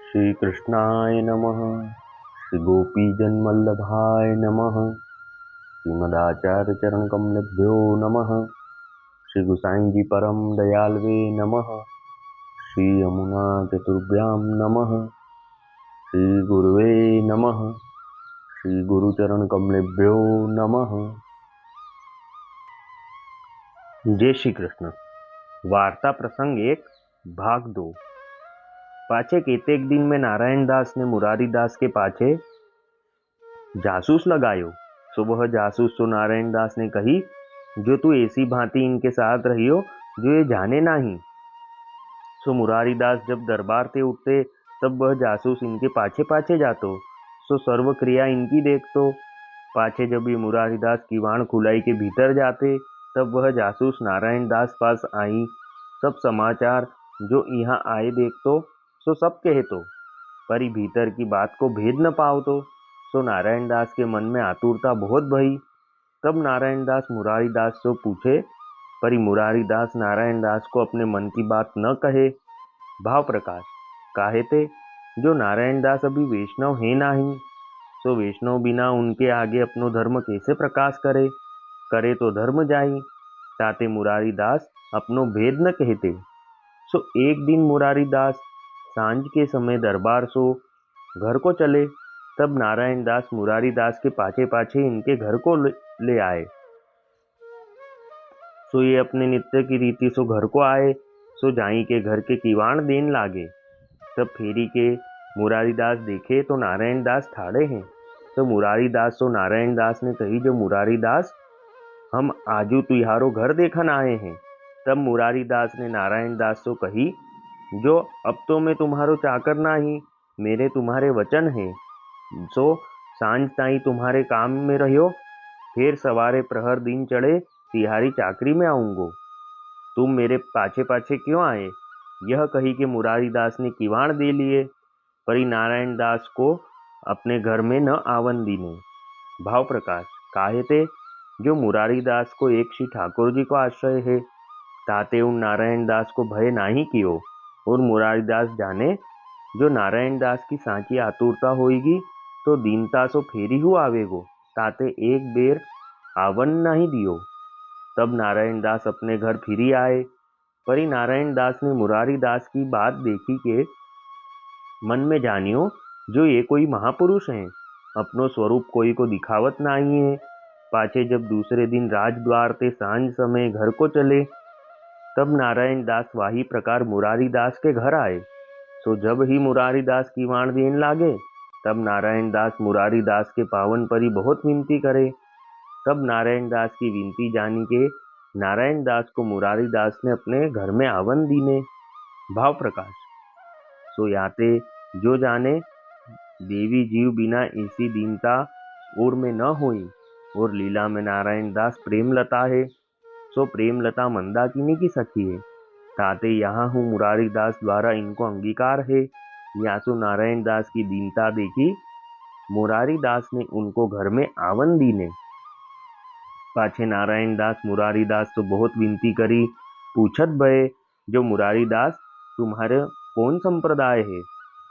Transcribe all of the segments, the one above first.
श्री कृष्णाय नमः। श्री गोपीजनवल्लभाय नमः। श्रीमदाचार्य चरण कमलेभ्यो नमः। श्री गुसाई जी परम दयालवे नमः। श्री यमुना चतुर्भ्यां नमः। श्री गुरुवे नमः। श्री गुरुचरण कमलेभ्यो नमः। जय श्री कृष्ण। वार्ता प्रसंग 1 भाग 2। पाछे केतेक दिन में नारायण दास ने मुरारी दास के पाछे जासूस लगायो। सो वह जासूस तो नारायण दास ने कही, जो तू ऐसी भांति इनके साथ रहियो जो ये जाने नहीं। सो मुरारी दास जब दरबार से उठते तब वह जासूस इनके पाछे पाछे जातो। सो सर्व क्रिया इनकी देखतो। पाछे जब ये मुरारी दास किवाड़ खुलाई के भीतर जाते तब वह जासूस नारायण दास पास आई। सब समाचार जो यहाँ आए देखतो सो सब कहतो, परी भीतर की बात को भेद न पावतो। सो नारायण दास के मन में आतुरता बहुत भई। तब नारायण दास मुरारी दास से पूछे, परी मुरारी दास नारायण दास को अपने मन की बात न कहे। भाव प्रकाश काहे थे, जो नारायण दास अभी वैष्णव है नहीं। सो वैष्णव बिना उनके आगे अपनो धर्म कैसे प्रकाश करे। करे तो धर्म जाई। ताते मुरारी दास अपनो भेद न कहते। सो एक दिन मुरारी दास सांझ के समय दरबार सो घर को चले। तब नारायण दास मुरारी दास के पाछे पाछे इनके घर को ले आए। सो ये अपने नित्य की रीति सो घर को आए। सो जाई के घर के किवाड़ देन लागे। तब फेरी के मुरारी दास देखे तो नारायण दास ठाड़े हैं। तो मुरारी दास सो नारायण दास ने कही, जो मुरारी दास हम आजू तुहारो घर देखन आए हैं। तब मुरारी दास ने नारायण दास से कही, जो अब तो मैं तुम्हारो चाकर नहीं, मेरे तुम्हारे वचन हैं। सो सांझ ताई तुम्हारे काम में रहियो, फिर सवारे प्रहर दिन चढ़े तिहारी चाकरी में आऊंगो। तुम मेरे पाछे पाछे क्यों आए। यह कही कि मुरारी दास ने किवाड़ दे लिए, परी नारायण दास को अपने घर में न आवन दीने। भाव प्रकाश काहे थे, जो मुरारी दास को एक श्री ठाकुर जी को आश्रय है। ताते उन नारायण दास को भय नहीं कियो। और मुरारी दास जाने, जो नारायण दास की सांची आतुरता होगी तो दीनता सो फेरी हु आवेगो। ताते एक बेर आवन नहीं दियो। तब नारायण दास अपने घर फिरी आए। परी नारायण दास ने मुरारी दास की बात देखी के मन में जानियो, जो ये कोई महापुरुष हैं, अपनो स्वरूप कोई को दिखावत नहीं है। पाछे जब दूसरे दिन राजद्वार ते सांझ समय घर को चले तब नारायण दास वाही प्रकार मुरारी दास के घर आए। सो जब ही मुरारी दास किवाड़ देन लागे तब नारायण दास मुरारी दास के पावन परी बहुत विनती करे। तब नारायण दास की विनती जानी के नारायण दास को मुरारी दास ने अपने घर में आवन दीने। भाव प्रकाश सो याते जो जाने, देवी जीव बिना ऐसी दीनता और में न होई। और लीला में नारायण दास प्रेम लता है। सो प्रेम लता मंदाकिनी की सखी है। ताते यहाँ हूँ मुरारी दास द्वारा इनको अंगीकार है। यासु नारायण दास की दीनता देखी मुरारी दास ने उनको घर में आवन दीने। पाछे नारायण दास मुरारी दास तो बहुत विनती करी, पूछत भये, जो मुरारी दास तुम्हारे कौन संप्रदाय है,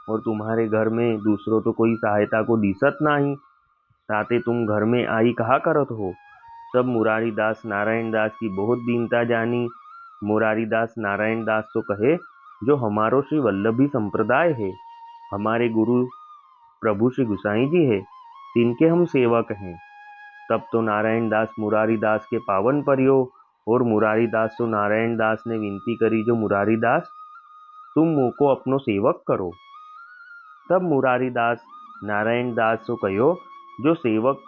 और तुम्हारे घर में दूसरों तो कोई सहायता को दिसत नहीं। ताते तुम घर में आई कहा करत हो। तब मुरारी दास नारायण दास की बहुत दीनता जानी। मुरारी दास नारायण दास तो कहे, जो हमारो श्री वल्लभी संप्रदाय है, हमारे गुरु प्रभु श्री गुसाई जी है, तिनके हम सेवक हैं। तब तो नारायण दास मुरारी दास के पावन परियो। और मुरारी दास तो नारायण दास ने विनती करी, जो मुरारी दास तुम मुँह को अपनो सेवक करो। तब मुरारी दास नारायण दास को कहो, जो सेवक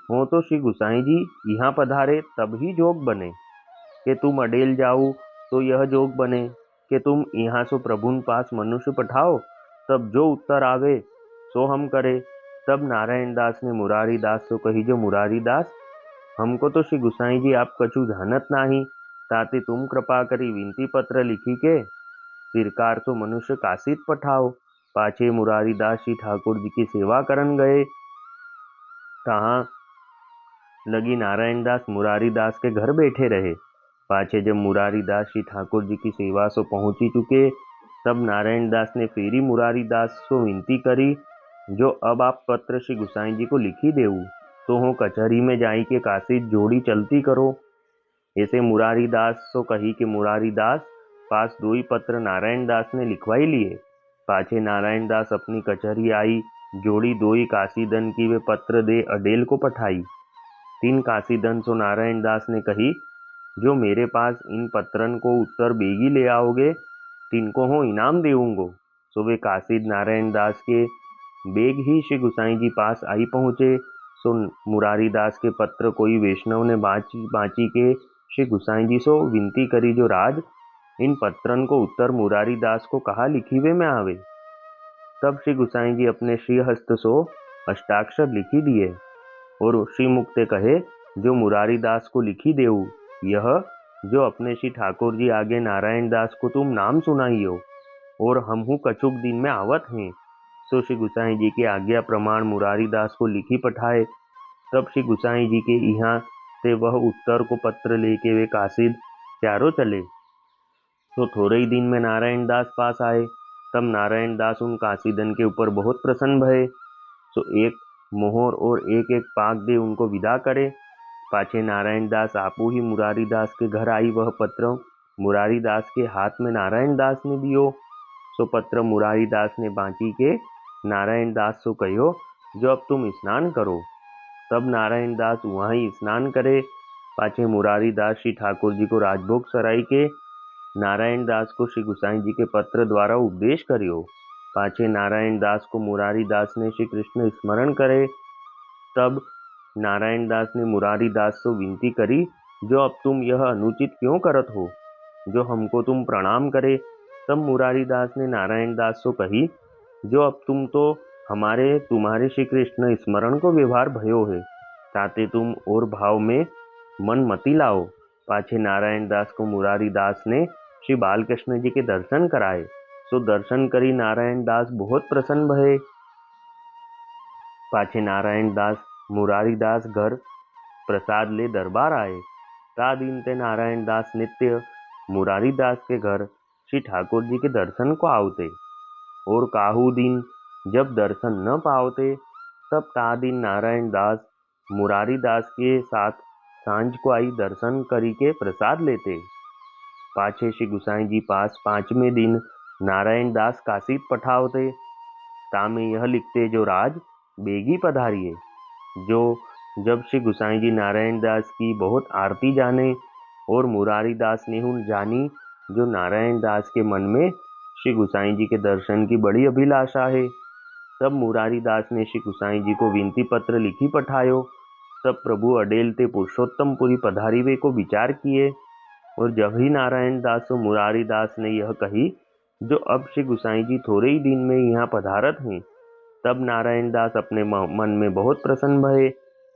हो तो श्री गुसाई जी यहाँ पधारे तब ही जोग बने। कि तुम अडेल जाऊ तो यह जोग बने, कि तुम यहाँ सो प्रभुन पास मनुष्य पठाओ तब जो उत्तर आवे सो हम करे। तब नारायण दास ने मुरारी दास को कही, जो मुरारी दास हमको तो श्री गुसाई जी आप कछु जानत नहीं। ताते तुम कृपा करी विनती पत्र लिखी के सिरकार तो मनुष्य काशित पठाओ। पाछे मुरारी दास श्री ठाकुर जी की सेवा करन गए। कहाँ लगी नारायण दास मुरारी दास के घर बैठे रहे। पाछे जब मुरारी दास श्री ठाकुर जी की सेवा सो पहुंची चुके तब नारायण दास ने फेरी मुरारी दास को विनती करी, जो अब आप पत्र श्री गुसाई जी को लिखी देऊ तो हो कचहरी में जाई के काशी जोड़ी चलती करो। ऐसे मुरारी दास सो कही कि मुरारी दास पास दो ही पत्र नारायण दास ने लिखवाई लिए। पाछे नारायण दास अपनी कचहरी आई, जोड़ी दो ही काशीदन की वे पत्र दे अडेल को पठाई। 3 काशीदन सो नारायण दास ने कही, जो मेरे पास इन पत्रन को उत्तर बेगी ले आओगे, तिनको हो इनाम देऊंगो। सो वे काशीद नारायण दास के बेग ही श्री गुसाई जी पास आई पहुंचे। सो मुरारी दास के पत्र कोई वैष्णव ने बाँची के श्री गुसाई जी सो विनती करी, जो राज इन पत्रन को उत्तर मुरारी दास को कहा लिखीवे में आवे। तब श्री गुसाई जी अपने श्रीहस्त सो अष्टाक्षर लिखी दिए और श्री मुक्ते कहे, जो मुरारी दास को लिखी देऊ, यह जो अपने श्री ठाकुर जी आगे नारायण दास को तुम नाम सुनाइयो और हमहू कछुक दिन में आवत हैं। सो श्री गुसाई जी की आज्ञा प्रमाण मुरारी दास को लिखी पठाए। तब श्री गुसाई जी के यहाँ से वह उत्तर को पत्र लेके वे काशिद चारों चले। तो थोड़े ही दिन में नारायण दास पास आए। तब नारायण दास उन काशीदन के ऊपर बहुत प्रसन्न भये। सो एक मोहर और एक एक पाक दे उनको विदा करे। पाछे नारायण दास आपू ही मुरारी दास के घर आई। वह पत्र मुरारी दास के हाथ में नारायण दास ने दियो। सो पत्र मुरारी दास ने बाँची के नारायण दास सो कहो, जो अब तुम स्नान करो। तब नारायण दास वहाँ ही स्नान करे। पाछे मुरारी दास श्री ठाकुर जी को राजभोग सराई के नारायण दास को श्री गुसाई जी के पत्र द्वारा उपदेश करियो। पाछे नारायण दास को मुरारी दास ने श्री कृष्ण स्मरण करे। तब नारायण दास ने मुरारी दास से विनती करी, जो अब तुम यह अनुचित क्यों करत हो, जो हमको तुम प्रणाम करे। तब मुरारी दास ने नारायण दास से कही, जो अब तुम तो तुम्हारे श्री कृष्ण स्मरण को व्यवहार भयो है, ताते तुम और भाव में मन मती लाओ। पाछे नारायण दास को मुरारी दास ने श्री बालकृष्ण जी के दर्शन कराए। सो दर्शन करी नारायण दास बहुत प्रसन्न भये। पाछे नारायण दास मुरारी दास घर प्रसाद ले दरबार आए। ता दिन ते नारायण दास नित्य मुरारी दास के घर श्री ठाकुर जी के दर्शन को आवते और काहू दिन जब दर्शन न पावते, तब ता दिन नारायण दास मुरारी दास के साथ सांझ को आई दर्शन करी के प्रसाद लेते। पाछे श्री गुसाई जी पास 5वें दिन नारायण दास काशी पठावते। तामे यह लिखते, जो राज बेगी पधारिए। जो जब श्री गुसाई जी नारायण दास की बहुत आरती जाने और मुरारी दास ने जानी, जो नारायण दास के मन में श्री गुसाई जी के दर्शन की बड़ी अभिलाषा है। तब मुरारी दास ने श्री गुसाई जी को विनती पत्र लिखी पठायो। तब प्रभु अडेल ते पुरुषोत्तमपुरी पधारीवे को विचार किए और जब ही नारायण दास और मुरारी दास ने यह कही, जो अब श्री गुसाई जी थोड़े ही दिन में यहाँ पधारत हैं, तब नारायण दास अपने मन में बहुत प्रसन्न भये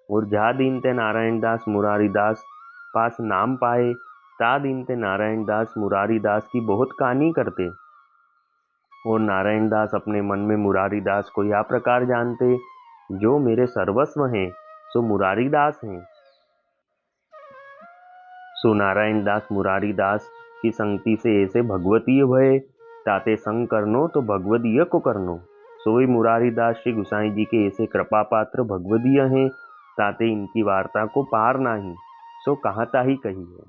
और जा दिन ते नारायण दास मुरारी दास पास नाम पाए, ता दिन ते नारायण दास मुरारी दास की बहुत कानी करते और नारायण दास अपने मन में मुरारी दास को यह प्रकार जानते, जो मेरे सर्वस्व हैं सो मुरारी दास हैं। सो नारायण दास मुरारी दास की संगति से ऐसे भगवतीय भये, ताते संग करनो तो भगवदीय को करनो। सोई मुरारी दास श्री गुसाई जी के ऐसे कृपा पात्र भगवदीय हैं, ताते इनकी वार्ता को पार नाही, सो कहता ही कही है।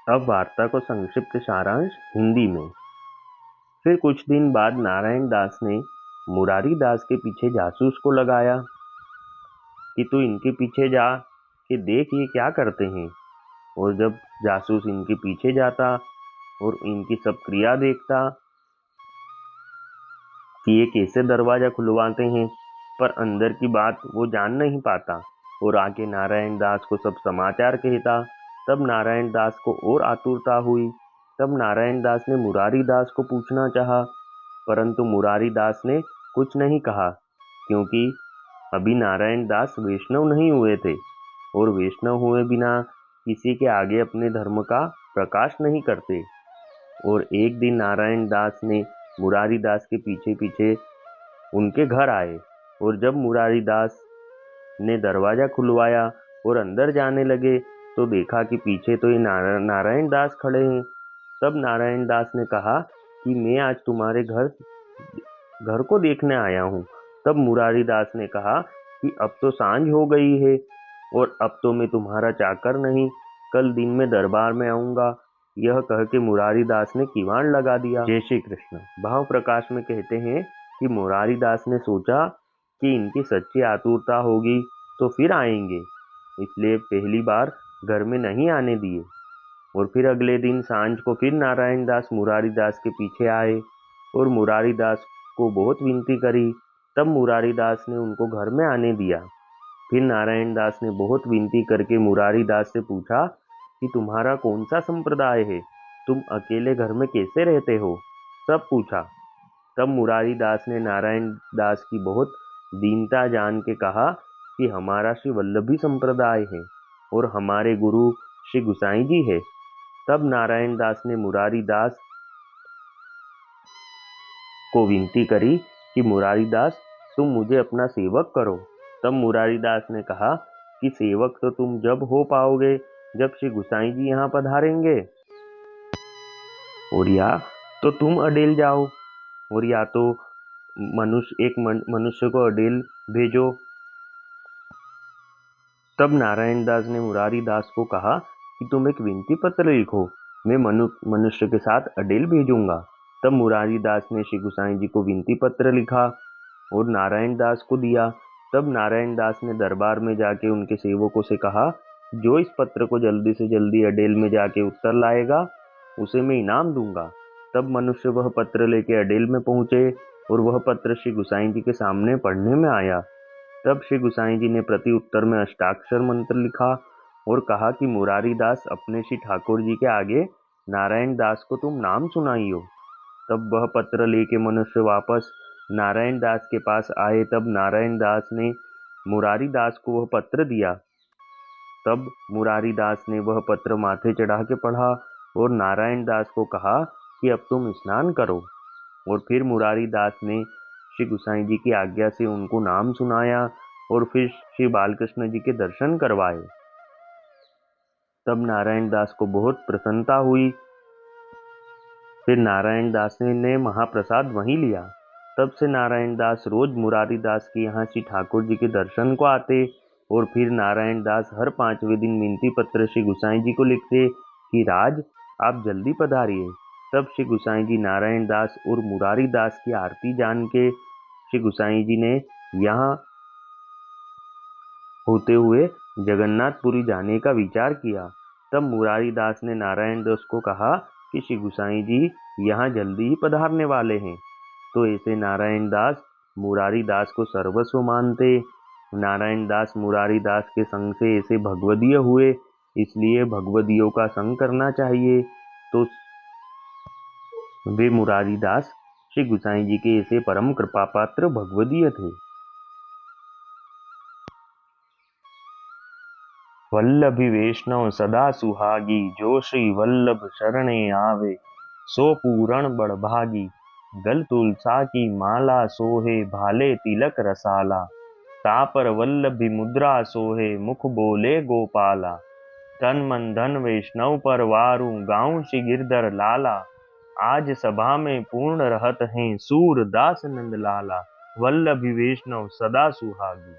अब वार्ता को संक्षिप्त सारांश हिंदी में। फिर कुछ दिन बाद नारायण दास ने मुरारी दास के पीछे जासूस को लगाया कि तू इनके पीछे जा कि देख ये क्या करते हैं। और जब जासूस इनके पीछे जाता और इनकी सब क्रिया देखता कि ये कैसे दरवाजा खुलवाते हैं, पर अंदर की बात वो जान नहीं पाता और आके नारायण दास को सब समाचार कहता। तब नारायण दास को और आतुरता हुई। तब नारायण दास ने मुरारी दास को पूछना चाहा, परंतु मुरारी दास ने कुछ नहीं कहा, क्योंकि अभी नारायण दास वैष्णव नहीं हुए थे और वैष्णव हुए बिना किसी के आगे अपने धर्म का प्रकाश नहीं करते। और एक दिन नारायण दास ने मुरारी दास के पीछे पीछे उनके घर आए और जब मुरारी दास ने दरवाजा खुलवाया और अंदर जाने लगे तो देखा कि पीछे तो ये नारायण दास खड़े हैं। तब नारायण दास ने कहा कि मैं आज तुम्हारे घर को देखने आया हूँ। तब मुरारी दास ने कहा कि अब तो सांझ हो गई है और अब तो मैं तुम्हारा चाकर नहीं, कल दिन में दरबार में आऊंगा। यह कह के मुरारी दास ने किवाड़ लगा दिया। जय श्री कृष्ण। भाव प्रकाश में कहते हैं कि मुरारी दास ने सोचा कि इनकी सच्ची आतुरता होगी तो फिर आएंगे, इसलिए पहली बार घर में नहीं आने दिए। और फिर अगले दिन सांझ को फिर नारायण दास मुरारी दास के पीछे आए और मुरारी दास को बहुत विनती करी। तब मुरारी दास ने उनको घर में आने दिया। फिर नारायण दास ने बहुत विनती करके मुरारी दास से पूछा कि तुम्हारा कौन सा संप्रदाय है, तुम अकेले घर में कैसे रहते हो, सब पूछा। तब मुरारी दास ने नारायण दास की बहुत दीनता जान के कहा कि हमारा श्री वल्लभी संप्रदाय है और हमारे गुरु श्री गुसाई जी है। तब नारायण दास ने मुरारी दास को विनती करी कि मुरारी दास तुम मुझे अपना सेवक करो। तब मुरारी दास ने कहा कि सेवक तो तुम जब हो पाओगे जब श्री गुसाई जी यहाँ पधारेंगे, और या तो तुम अडेल जाओ और या तो एक मनुष्य को अडेल भेजो। तब नारायण दास ने मुरारी दास को कहा कि तुम एक विनती पत्र लिखो, मैं मनुष्य के साथ अडेल भेजूंगा। तब मुरारी दास ने श्री गुसाई जी को विनती पत्र लिखा और नारायण दास को दिया। तब नारायण दास ने दरबार में जाके उनके सेवकों से कहा, जो इस पत्र को जल्दी से जल्दी अडेल में जाके उत्तर लाएगा उसे मैं इनाम दूंगा। तब मनुष्य वह पत्र लेके अडेल में पहुंचे और वह पत्र श्री गुसाई जी के सामने पढ़ने में आया। तब श्री गुसाई जी ने प्रति उत्तर में अष्टाक्षर मंत्र लिखा और कहा कि मुरारी दास अपने श्री ठाकुर जी के आगे नारायण दास को तुम नाम सुनाइयो। तब वह पत्र लेके मनुष्य वापस नारायण दास के पास आए। तब नारायण दास ने मुरारी दास को वह पत्र दिया। तब मुरारी दास ने वह पत्र माथे चढ़ा के पढ़ा और नारायण दास को कहा कि अब तुम स्नान करो। और फिर मुरारी दास ने श्री गुसाई जी की आज्ञा से उनको नाम सुनाया और फिर श्री बालकृष्ण जी के दर्शन करवाए। तब नारायण दास को बहुत प्रसन्नता हुई। फिर नारायण दास ने महाप्रसाद वहीं लिया। तब से नारायण दास रोज मुरारी दास के यहाँ श्री ठाकुर जी के दर्शन को आते और फिर नारायण दास हर 5वें दिन विनती पत्र श्री गुसाई जी को लिखते कि राज आप जल्दी पधारिए। तब श्री गुसाई जी नारायण दास और मुरारी दास की आरती जान के श्री गुसाई जी ने यहाँ होते हुए जगन्नाथपुरी जाने का विचार किया। तब मुरारी दास ने नारायण दास को कहा कि श्री गुसाई जी यहाँ जल्दी ही पधारने वाले हैं। तो ऐसे नारायण दास मुरारी दास को सर्वस्व मानते। नारायण दास मुरारी दास के संग से ऐसे भगवदीय हुए, इसलिए भगवदियों का संग करना चाहिए। तो वे मुरारी दास श्री गुसाई जी के ऐसे परम कृपा पात्र भगवदीय थे। वल्लभी वैष्णव सदा सुहागी, जो श्री वल्लभ शरणे आवे, सो पूरण बड़भागी। गल तुलसा की माला सोहे, भाले तिलक रसाला। तापर वल्लभी मुद्रा सोहे, मुख बोले गोपाला। तन मन धन वैष्णव पर वारू, गाऊं श्री गिरधर लाला। आज सभा में पूर्ण रहत हैं, सूर दास नंद लाला। वल्लभी वैष्णव सदा सुहागी।